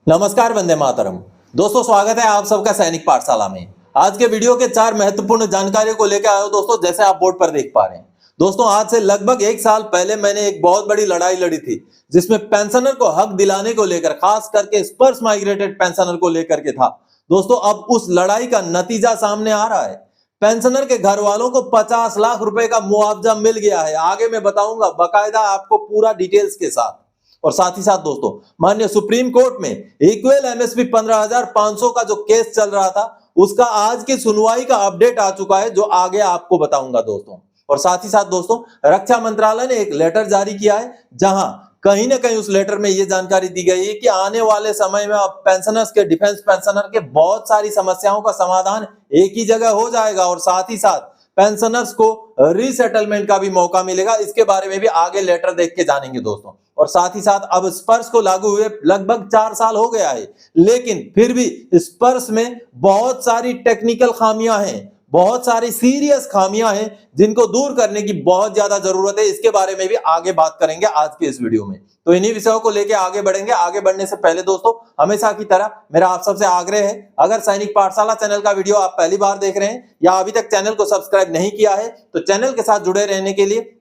नमस्कार, वंदे मातरम। दोस्तों, स्वागत है आप सबका सैनिक पाठशाला में। आज के वीडियो के 4 महत्वपूर्ण जानकारियों को लेकर आए हो दोस्तों, जैसे आप बोर्ड पर देख पा रहे हैं। दोस्तों, आज से लगभग 1 साल पहले मैंने एक बहुत बड़ी लड़ाई लड़ी थी, जिसमें पेंशनर को हक दिलाने को लेकर, खास करके स्पर्श माइग्रेटेड पेंशनर को लेकर के था। दोस्तों, अब उस लड़ाई का नतीजा सामने आ रहा है। पेंशनर के घर वालों को 50 लाख रुपए का मुआवजा मिल गया है। आगे मैं बताऊंगा बाकायदा आपको पूरा डिटेल्स के साथ। और साथ ही साथ दोस्तों, माननीय सुप्रीम कोर्ट में इक्वल एमएसपी 15,500 का जो केस चल रहा था, उसका आज की सुनवाई का अपडेट आ चुका है, जो आगे आपको बताऊंगा दोस्तों। और साथ ही साथ दोस्तों, रक्षा मंत्रालय ने एक लेटर जारी किया है, जहां कहीं ना कहीं उस लेटर में यह जानकारी दी गई है कि आने वाले समय में अब पेंशनर्स के, डिफेंस पेंशनर के बहुत सारी समस्याओं का समाधान एक ही जगह हो जाएगा। और साथ ही साथ पेंशनर्स को रीसेटलमेंट का भी मौका मिलेगा। इसके बारे में भी आगे लेटर देख के जानेंगे दोस्तों। और साथ ही साथ अब स्पर्श को लागू हुए लगभग 4 साल हो गया है, लेकिन फिर भी स्पर्श में बहुत सारी टेक्निकल खामियां हैं, बहुत सारी सीरियस खामियां हैं, जिनको दूर करने की बहुत ज्यादा जरूरत है। इसके बारे में भी आगे बात करेंगे आज के इस वीडियो में। तो इन्हीं विषयों को लेकर आगे बढ़ेंगे। आगे बढ़ने से पहले दोस्तों, हमेशा की तरह मेरा आप सबसे आग्रह है, अगर सैनिक पाठशाला चैनल का वीडियो आप पहली बार देख रहे हैं या अभी तक चैनल को सब्सक्राइब नहीं किया है, तो चैनल के साथ जुड़े रहने के लिए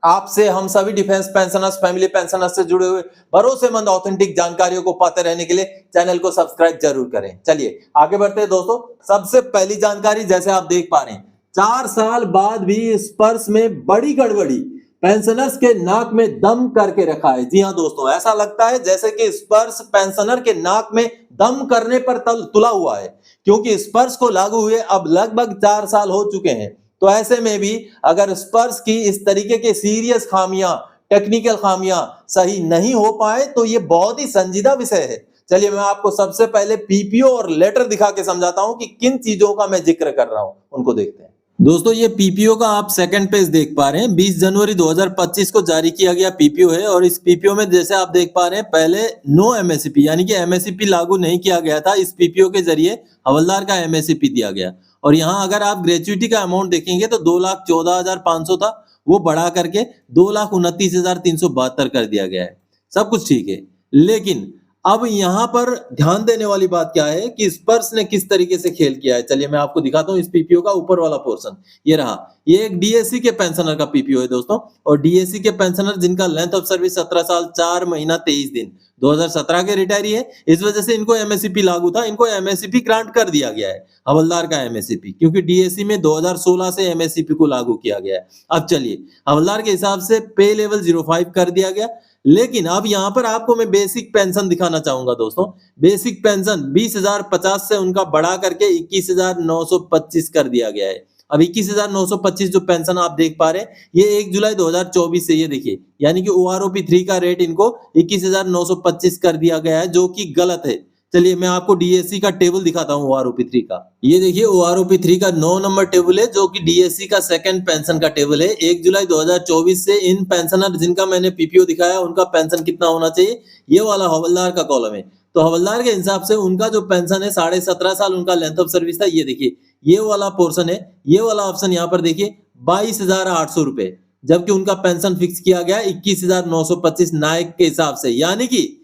आपसे हम सभी डिफेंस पेंशनर्स, फैमिली पेंशनर्स से जुड़े हुए भरोसेमंद ऑथेंटिक जानकारियों को पाते रहने के लिए चैनल को सब्सक्राइब जरूर करें। चलिए आगे बढ़ते हैं दोस्तों। सबसे पहली जानकारी, जैसे आप देख पा रहे हैं, 4 साल बाद भी स्पर्श में बड़ी गड़बड़ी, पेंशनर्स के नाक में दम करके रखा है। जी हां दोस्तों, ऐसा लगता है जैसे कि स्पर्श पेंशनर के नाक में दम करने पर तुला हुआ है, क्योंकि स्पर्श को लागू हुए अब लगभग 4 साल हो चुके हैं। तो ऐसे में भी अगर स्पर्श की इस तरीके के सीरियस खामियां, टेक्निकल खामियां सही नहीं हो पाए, तो ये बहुत ही संजीदा विषय है। चलिए मैं आपको सबसे पहले पीपीओ और लेटर दिखा के समझाता हूं कि किन चीजों का मैं जिक्र कर रहा हूं, उनको देखते हैं। दोस्तों, ये पीपीओ का आप सेकंड पेज देख पा रहे हैं। 20 जनवरी 2025 को जारी किया गया पीपीओ है। और इस पीपीओ में जैसे आप देख पा रहे हैं, पहले नो एमएसपी यानी कि एमएसपी लागू नहीं किया गया था। इस पीपीओ के जरिए हवलदार का एमएसपी दिया गया। और यहाँ अगर आप ग्रेच्युटी का अमाउंट देखेंगे तो 2,14,500 था, वो बढ़ा करके 2,29,372 कर दिया गया है। सब कुछ ठीक है, लेकिन अब यहां पर ध्यान देने वाली बात क्या है कि स्पर्श ने किस तरीके से खेल किया है। चलिए मैं आपको दिखाता हूं इस पीपीओ का ऊपर वाला पोर्शन। ये रहा, ये एक डीएससी के पेंशनर का पीपीओ है दोस्तों। और डीएससी के पेंशनर जिनका लेंथ ऑफ सर्विस 17 साल 4 महीना 23 दिन, 2017 के रिटायरी है। इस वजह से इनको एमएसपी लागू था, इनको एमएसपी ग्रांट कर दिया गया है, हवलदार का एमएसपी, क्योंकि डीएससी में 2016 से एमएसपी को लागू किया गया है। अब चलिए, हवलदार के हिसाब से पे लेवल 05 कर दिया गया। लेकिन अब यहां पर आपको मैं बेसिक पेंशन दिखाना चाहूंगा दोस्तों। बेसिक पेंशन 20,050 से उनका बढ़ा करके 21,925 कर दिया गया है। अब 21,925 जो पेंशन आप देख पा रहे हैं, ये 1 जुलाई 2024 से, ये देखिए, यानी कि ओआरओपी 3 का रेट इनको 21,925 कर दिया गया है, जो कि गलत है। चलिए मैं आपको डीएससी का टेबल दिखाता हूँ ओआरओपी 3 का। ये देखिए, ओआरओपी 3 का 9 नंबर टेबल है, जो कि डीएससी का सेकंड पेंशन का टेबल है। 1 जुलाई 2024 से इन पेंशनर जिनका मैंने पीपीओ दिखाया, उनका पेंशन कितना होना चाहिए, ये वाला हवलदार का कॉलम है। तो हवलदार के हिसाब से उनका जो पेंशन है, 17.5 साल उनका लेंथ ऑफ सर्विस था। ये देखिए, ये वाला पोर्शन है, ये वाला ऑप्शन यहाँ पर देखिए, 22,800 रुपए, जबकि उनका पेंशन फिक्स किया गया 21,925 नायक के हिसाब से। यानी कि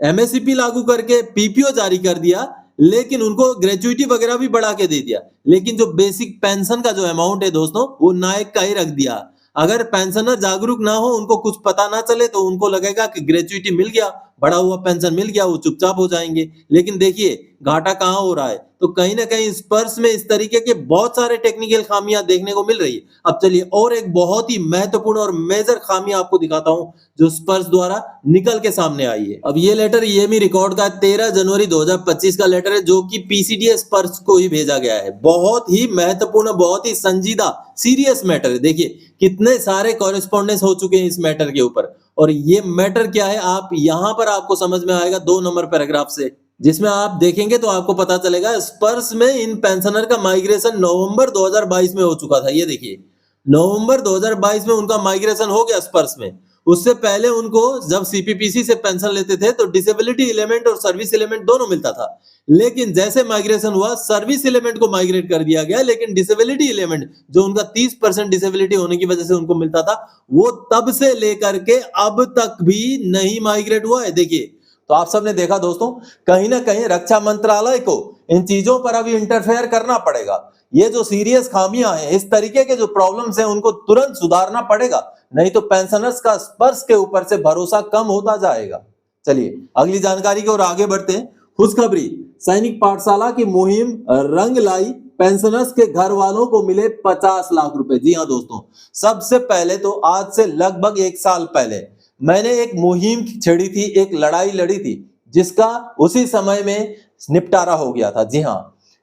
एमएसपी लागू करके पीपीओ जारी कर दिया, लेकिन उनको ग्रेच्युटी वगैरह भी बढ़ा के दे दिया, लेकिन जो बेसिक पेंशन का जो अमाउंट है दोस्तों, वो नायक का ही रख दिया। अगर पेंशनर जागरूक ना हो, उनको कुछ पता ना चले, तो उनको लगेगा कि ग्रेच्युटी मिल गया, बढ़ा हुआ पेंशन मिल गया, वो चुपचाप हो जाएंगे। लेकिन देखिए घाटा कहां हो रहा है, तो कहीं ना कहीं स्पर्श में इस तरीके के बहुत सारे टेक्निकल खामियां देखने को मिल रही है। अब चलिए और एक बहुत ही महत्वपूर्ण और मेजर खामियां आपको दिखाता हूं, जो स्पर्श द्वारा निकल के सामने आई है। अब ये लेटर ईएमई रिकॉर्ड का 13 जनवरी 2025 का लेटर है, जो कि पीसीडीएस स्पर्श को ही भेजा गया है। बहुत ही महत्वपूर्ण, बहुत ही संजीदा, सीरियस मैटर है। देखिए कितने सारे कॉरेस्पॉन्डेंस हो चुके हैं इस मैटर के ऊपर। और ये मैटर क्या है, आप यहां पर आपको समझ में आएगा 2 नंबर पैराग्राफ से, जिसमें आप देखेंगे तो आपको पता चलेगा स्पर्श में इन पेंशनर का माइग्रेशन नवंबर 2022 में हो चुका था। ये देखिए, नवंबर 2022 में उनका माइग्रेशन हो गया स्पर्श में। उससे पहले उनको जब सीपीपीसी से पेंशन लेते थे तो डिसेबिलिटी एलिमेंट और सर्विस एलिमेंट दोनों मिलता था, लेकिन जैसे माइग्रेशन हुआ सर्विस एलिमेंट को माइग्रेट कर दिया गया, लेकिन डिसेबिलिटी एलिमेंट जो उनका 30% डिसेबिलिटी होने की वजह से उनको मिलता था, वो तब से लेकर के अब तक भी नहीं माइग्रेट हुआ है। देखिए, तो आप सबने देखा दोस्तों, कहीं ना कहीं रक्षा मंत्रालय को इन चीजों पर अभी इंटरफेयर करना पड़ेगा। ये जो सीरियस खामियां हैं, इस तरीके के जो प्रॉब्लम्स हैं, उनको तुरंत सुधारना पड़ेगा, नहीं तो पेंशनर्स का स्पर्श के ऊपर से भरोसा कम होता जाएगा। चलिए अगली जानकारी की ओर आगे बढ़ते हैं। खुशखबरी, सैनिक पाठशाला की मुहिम रंग लाई, पेंशनर्स के घर वालों को मिले 50 लाख रुपए। जी हां दोस्तों, सबसे पहले तो आज से लगभग 1 साल पहले मैंने एक मुहिम छेड़ी थी, एक लड़ाई लड़ी थी, जिसका उसी समय में निपटारा हो गया था। जी हां,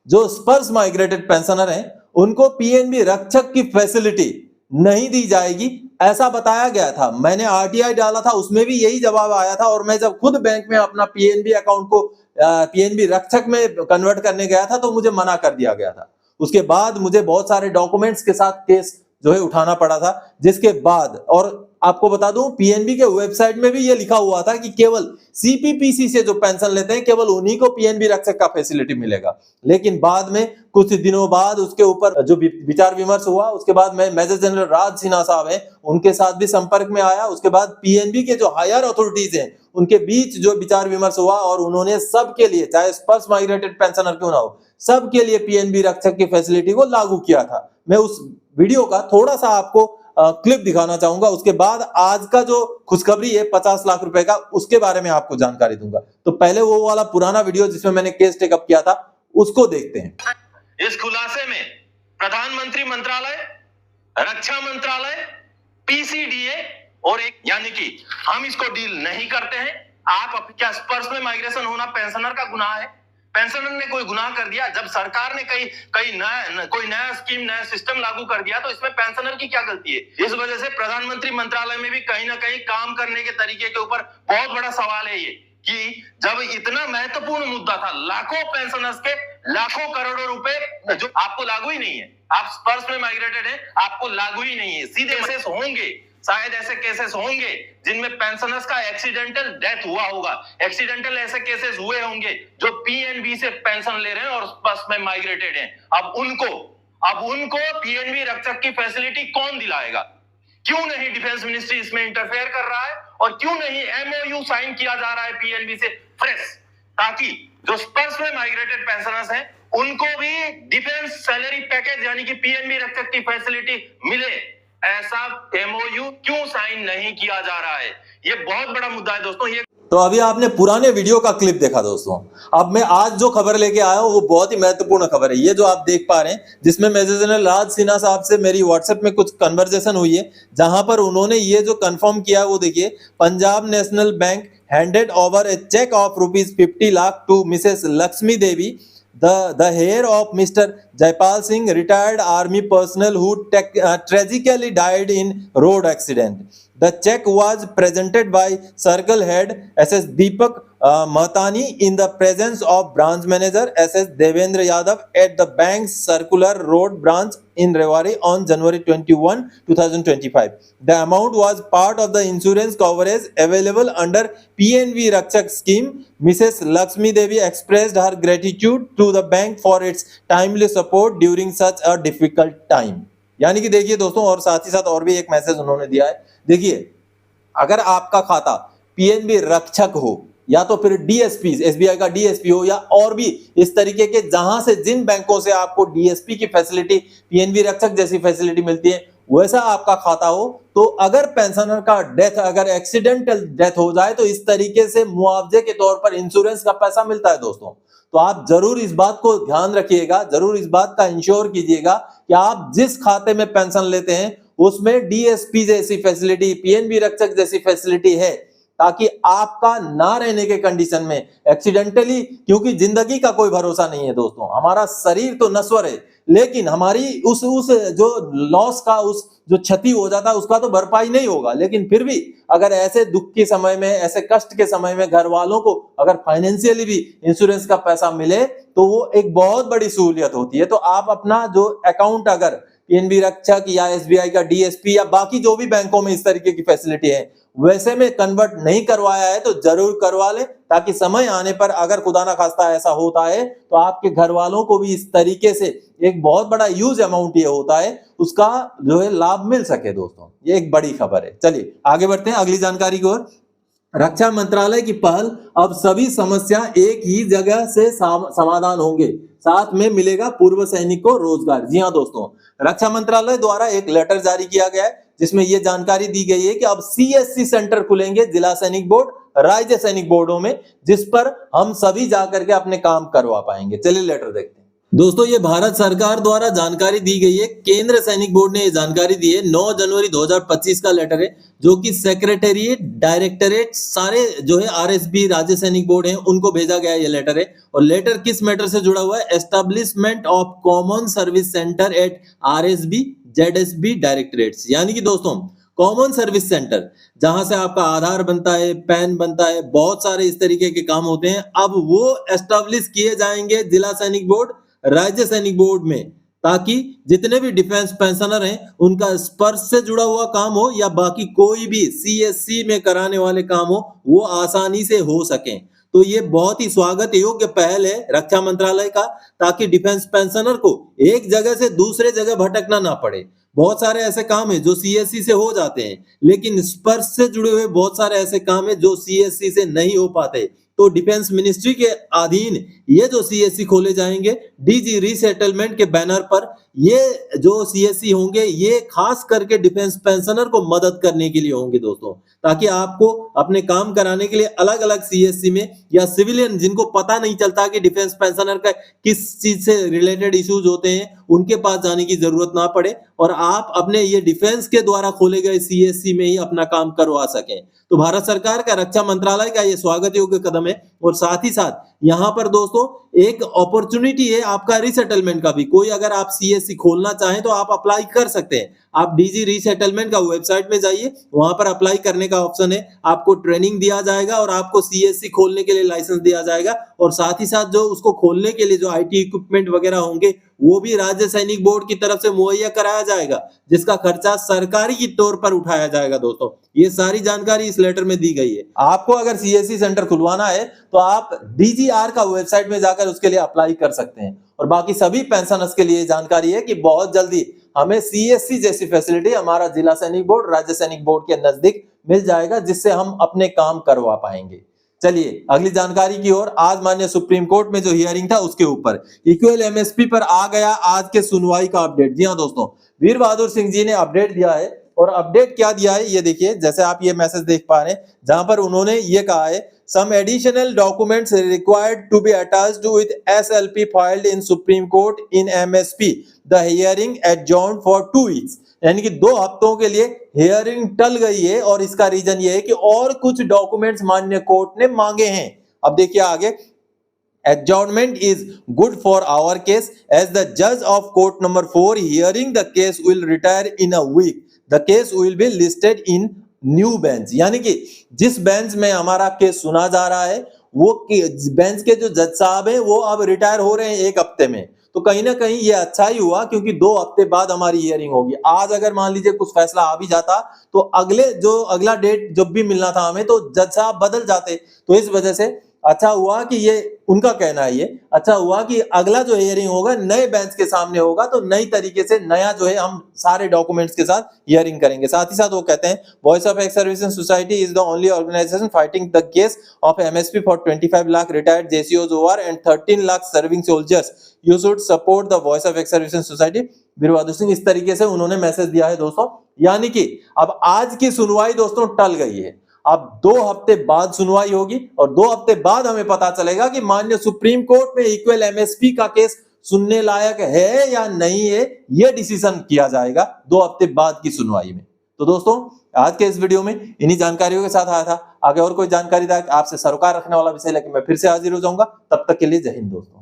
जो स्पर्श माइग्रेटेड पेंशनर हैं, उनको पीएनबी रक्षक की फैसिलिटी नहीं दी जाएगी, ऐसा बताया गया था। मैंने आरटीआई डाला था, उसमें भी यही जवाब आया था। और मैं जब खुद बैंक में अपना पीएनबी अकाउंट को पीएनबी रक्षक में कन्वर्ट करने गया था, तो मुझे मना कर दिया गया था। उसके बाद मुझे बहुत सारे डॉक्यूमेंट्स के साथ केस जो है उठाना पड़ा था, जिसके बाद, और आपको बता दूं, पीएनबी के वेबसाइट में भी ये लिखा हुआ था कि केवल सीपीपीसी से जो पेंशन लेते हैं, केवल उन्हीं को पीएनबी रक्षक का फैसिलिटी मिलेगा। लेकिन बाद में, कुछ दिनों बाद उसके ऊपर जो विचार विमर्श हुआ, उसके बाद मैं मेजर जनरल राज सिन्हा साहब हैं, उनके साथ भी संपर्क में आया। उसके बाद पीएनबी के जो हायर अथॉरिटीज हैं, उनके बीच जो विचार विमर्श हुआ, और उन्होंने सबके लिए, चाहे स्पर्श माइग्रेटेड पेंशनर क्यों ना हो, सबके लिए पीएनबी रक्षक की फैसिलिटी को लागू किया था। मैं उस वीडियो का थोड़ा सा आपको क्लिप दिखाना चाहूंगा। उसके बाद आज का जो खुशखबरी है 50 लाख रुपए का, उसके बारे में आपको जानकारी दूंगा। तो पहले वो वाला पुराना वीडियो जिसमें मैंने केस टेकअप किया था, उसको देखते हैं। इस खुलासे में प्रधानमंत्री मंत्रालय, रक्षा मंत्रालय, पीसीडीए और एक, यानी कि हम इसको डील नहीं करते हैं। आप क्या स्पर्श में माइग्रेशन होना पेंशनर का गुनाह है? पेंशनर ने कोई गुनाह कर दिया? जब सरकार ने कोई नया स्कीम, नया सिस्टम लागू कर दिया, तो इसमें पेंशनर की क्या गलती है? इस वजह से प्रधानमंत्री मंत्रालय में भी कहीं ना कहीं काम करने के तरीके के ऊपर बहुत बड़ा सवाल है ये, कि जब इतना महत्वपूर्ण मुद्दा था, लाखों पेंशनर्स के लाखों करोड़ों रुपए जो आपको लागू ही नहीं है, आप स्पर्श में माइग्रेटेड हैं, आपको लागू ही नहीं है। सीधे केसेस होंगे, शायद ऐसे केसेस होंगे जिनमें पेंशनर्स का एक्सीडेंटल डेथ हुआ होगा, एक्सीडेंटल ऐसे केसेस हुए होंगे जो पीएनबी से पेंशन ले रहे हैं और स्पर्श में माइग्रेटेड हैं। अब उनको पीएनबी रक्षक की फैसिलिटी कौन दिलाएगा? क्यों नहीं डिफेंस मिनिस्ट्री इसमें इंटरफेयर कर रहा है? और क्यों नहीं एमओयू साइन किया जा रहा है पीएनबी से फ्रेश, ताकि जो स्पर्श में माइग्रेटेड पेंशनर्स हैं, उनको भी डिफेंस सैलरी पैकेज यानी कि पीएनबी रक्षक की फैसिलिटी मिले? ऐसा एमओयू क्यों साइन नहीं किया जा रहा है? ये बहुत बड़ा मुद्दा है दोस्तों। ये तो अभी आपने पुराने वीडियो का क्लिप देखा दोस्तों। अब मैं आज जो खबर लेके आया हूं, वो बहुत ही महत्वपूर्ण खबर है। ये जो आप देख पा रहे हैं, जिसमें मेजर जनरल राज सिन्हा साहब से मेरी व्हाट्सएप में कुछ कन्वर्सेशन हुई है, जहां पर उन्होंने ये जो कंफर्म किया, वो देखिए, Punjab national bank handed over a cheque of ₹50 lakh to Mrs Lakshmi Devi, the heir of Mr. Jaipal Singh, retired army personnel who tragically died in road accident. The check was presented by Circle Head SS Deepak Mahtani in the presence of branch manager SS Devendra Yadav at the bank's Circular Road branch in Rewari on January 21, 2025. The amount was part of the insurance coverage available under PNB Rakshak scheme. Mrs. Lakshmi Devi expressed her gratitude to the bank for its timely support during such a difficult time. यानी कि देखिए दोस्तों, और साथ ही साथ और भी एक मैसेज उन्होंने दिया है। देखिए, अगर आपका खाता पीएनबी रक्षक हो, या तो फिर डीएसपी, एसबीआई का डीएसपी हो, या और भी इस तरीके के, जहां से जिन बैंकों से आपको डीएसपी की फैसिलिटी, पीएनबी रक्षक जैसी फैसिलिटी मिलती है, वैसा आपका खाता हो, तो अगर पेंशनर का डेथ, अगर एक्सीडेंटल डेथ हो जाए, तो इस तरीके से मुआवजे के तौर पर इंश्योरेंस का पैसा मिलता है दोस्तों। तो आप जरूर इस बात को ध्यान रखिएगा, जरूर इस बात का इंश्योर कीजिएगा कि आप जिस खाते में पेंशन लेते हैं, उसमें डीएसपी जैसी फैसिलिटी, पीएनबी रक्षक जैसी फैसिलिटी है, ताकि आपका ना रहने के कंडीशन में एक्सीडेंटली, क्योंकि जिंदगी का कोई भरोसा नहीं है दोस्तों, हमारा शरीर तो नश्वर है, लेकिन हमारी उस जो लॉस का, उस जो क्षति हो जाता है, उसका तो भरपाई नहीं होगा। लेकिन फिर भी अगर ऐसे दुख के समय में, ऐसे कष्ट के समय में घर वालों को अगर फाइनेंशियली भी इंश्योरेंस का पैसा मिले, तो वो एक बहुत बड़ी सहूलियत होती है। तो आप अपना जो अकाउंट अगर पीएनबी रक्षक या एसबीआई का डीएसपी या बाकी जो भी बैंकों में इस तरीके की फैसिलिटी है, वैसे में कन्वर्ट नहीं करवाया है, तो जरूर करवा ले, ताकि समय आने पर अगर खुदा ना खास्ता ऐसा होता है, तो आपके घर वालों को भी इस तरीके से एक बहुत बड़ा यूज अमाउंट ये होता है, उसका जो है लाभ मिल सके दोस्तों। ये एक बड़ी खबर है। चलिए आगे बढ़ते हैं अगली जानकारी की ओर। रक्षा मंत्रालय की पहल, अब सभी समस्या एक ही जगह से समाधान होंगे, साथ में मिलेगा पूर्व सैनिक को रोजगार। जी हाँ दोस्तों, रक्षा मंत्रालय द्वारा एक लेटर जारी किया गया है जिसमें यह जानकारी दी गई है कि अब सीएससी सेंटर खुलेंगे जिला सैनिक बोर्ड, राज्य सैनिक बोर्डों में, जिस पर हम सभी जाकर के अपने काम करवा पाएंगे। चलिए लेटर देखते हैं। दोस्तों ये भारत सरकार द्वारा जानकारी दी गई है, केंद्र सैनिक बोर्ड ने ये जानकारी दी है। 9 जनवरी 2025 का लेटर है जो कि सेक्रेटेरिएट, डायरेक्टरेट, सारे जो है आरएसबी राज्य सैनिक बोर्ड है उनको भेजा गया ये लेटर है। और लेटर किस मैटर से जुड़ा हुआ है? Establishment of common service centre at RSB ZSB directorates, यानी कि दोस्तों कॉमन सर्विस सेंटर जहां से आपका आधार बनता है, पैन बनता है, बहुत सारे इस तरीके के काम होते हैं, अब वो एस्टेब्लिश किए जाएंगे जिला सैनिक बोर्ड, राज्य सैनिक बोर्ड में, ताकि जितने भी डिफेंस पेंशनर हैं उनका स्पर्श से जुड़ा हुआ काम हो या बाकी कोई भी सीएससी में कराने वाले काम हो वो आसानी से हो सके। तो ये बहुत ही स्वागत योग्य पहल है रक्षा मंत्रालय का, ताकि डिफेंस पेंशनर को एक जगह से दूसरे जगह भटकना ना पड़े। बहुत सारे ऐसे काम है जो सीएससी से हो जाते हैं, लेकिन स्पर्श से जुड़े हुए बहुत सारे ऐसे काम है जो सीएससी से नहीं हो पाते। तो डिफेंस मिनिस्ट्री के अधीन ये जो सीएससी खोले जाएंगे डीजी रीसेटलमेंट के बैनर पर, ये जो सीएससी होंगे ये खास करके डिफेंस पेंशनर को मदद करने के लिए होंगे दोस्तों, ताकि आपको अपने काम कराने के लिए अलग अलग सीएससी में या सिविलियन जिनको पता नहीं चलता कि डिफेंस पेंशनर का किस चीज से रिलेटेड इश्यूज होते हैं उनके पास जाने की जरूरत ना पड़े और आप अपने ये डिफेंस के द्वारा खोले गए सीएससी में ही अपना काम करवा सकें। तो भारत सरकार का, रक्षा मंत्रालय का ये स्वागत योग्य कदम है। और साथ ही साथ यहाँ पर दोस्तों एक अपॉर्चुनिटी है आपका रीसेटलमेंट का भी। कोई अगर आप सीएससी खोलना चाहें तो आप अप्लाई कर सकते हैं। आप डीजी रीसेटलमेंट का वेबसाइट में जाइए, वहां पर अप्लाई करने का ऑप्शन है, आपको ट्रेनिंग दिया जाएगा और आपको सीएससी खोलने के लिए लाइसेंस दिया जाएगा। और साथ ही साथ जो उसको खोलने के लिए जो आईटी इक्विपमेंट वगैरह होंगे वो भी राज्य सैनिक बोर्ड की तरफ से मुहैया कराया जाएगा, जिसका खर्चा सरकारी की तौर पर उठाया जाएगा। दोस्तों ये सारी जानकारी इस लेटर में दी गई है। आपको अगर सीएससी सेंटर खुलवाना है तो आप डीजीआर का वेबसाइट में जाकर उसके लिए अप्लाई कर सकते हैं। और बाकी सभी पेंशनर्स के लिए जानकारी है कि बहुत जल्दी हमें सीएससी जैसी फैसिलिटी हमारा जिला सैनिक बोर्ड, राज्य सैनिक बोर्ड के नजदीक मिल जाएगा, जिससे हम अपने काम करवा पाएंगे। चलिए अगली जानकारी की ओर। आज माननीय सुप्रीम कोर्ट में जो हियरिंग था उसके ऊपर इक्वल एमएसपी पर आ गया आज के सुनवाई का अपडेट। जी हाँ दोस्तों, वीर बहादुर सिंह जी ने अपडेट दिया है। और अपडेट क्या दिया है ये देखिए, जैसे आप ये मैसेज देख पा रहे हैं जहां पर उन्होंने ये कहा है, some additional documents required to be attached with SLP filed in Supreme Court in MSP. The hearing adjourned for 2 weeks. यानी कि 2 हफ्तों के लिए हियरिंग टल गई है और इसका रीजन ये है कि और कुछ डॉक्यूमेंट्स माननीय कोर्ट ने मांगे हैं। अब देखिए आगे, adjournment is good for our case as the judge of court number 4 hearing the case will retire in a week. The case will be listed in new bench, यानी कि जिस बेंच में हमारा केस सुना जा रहा है वो बेंच के जो जज साहब हैं वो अब रिटायर हो रहे हैं 1 हफ्ते में। तो कहीं ना कहीं ये अच्छा ही हुआ, क्योंकि 2 हफ्ते बाद हमारी हियरिंग होगी। आज अगर मान लीजिए कुछ फैसला आ भी जाता तो अगला डेट जब भी मिलना था हमें तो जज साहब बदल जाते। तो इस वजह से अच्छा हुआ कि ये उनका कहना है, ये अच्छा हुआ कि अगला जो हियरिंग होगा नए बेंच के सामने होगा, तो नई तरीके से नया जो है हम सारे डॉक्यूमेंट्स के साथ हियरिंग करेंगे। साथ ही साथ वो कहते हैं, voice of ex services society is the only organisation fighting the case of MSP for 25 lakh retired जेसीओज over and 13 lakh serving soldiers. You should support the voice of ex services society. Veer Bahadur Singh, इस तरीके से उन्होंने मैसेज दिया है दोस्तों। यानी कि अब आज की सुनवाई दोस्तों टल गई है, अब 2 हफ्ते बाद सुनवाई होगी और 2 हफ्ते बाद हमें पता चलेगा कि माननीय सुप्रीम कोर्ट में इक्वल एमएसपी का केस सुनने लायक है या नहीं है। यह डिसीजन किया जाएगा 2 हफ्ते बाद की सुनवाई में। तो दोस्तों आज के इस वीडियो में इन्हीं जानकारियों के साथ आया था। आगे और कोई जानकारी आपसे सरोकार रखने वाला विषय लेकर मैं फिर से हाजिर हो जाऊंगा। तब तक के लिए जय हिंद दोस्तों।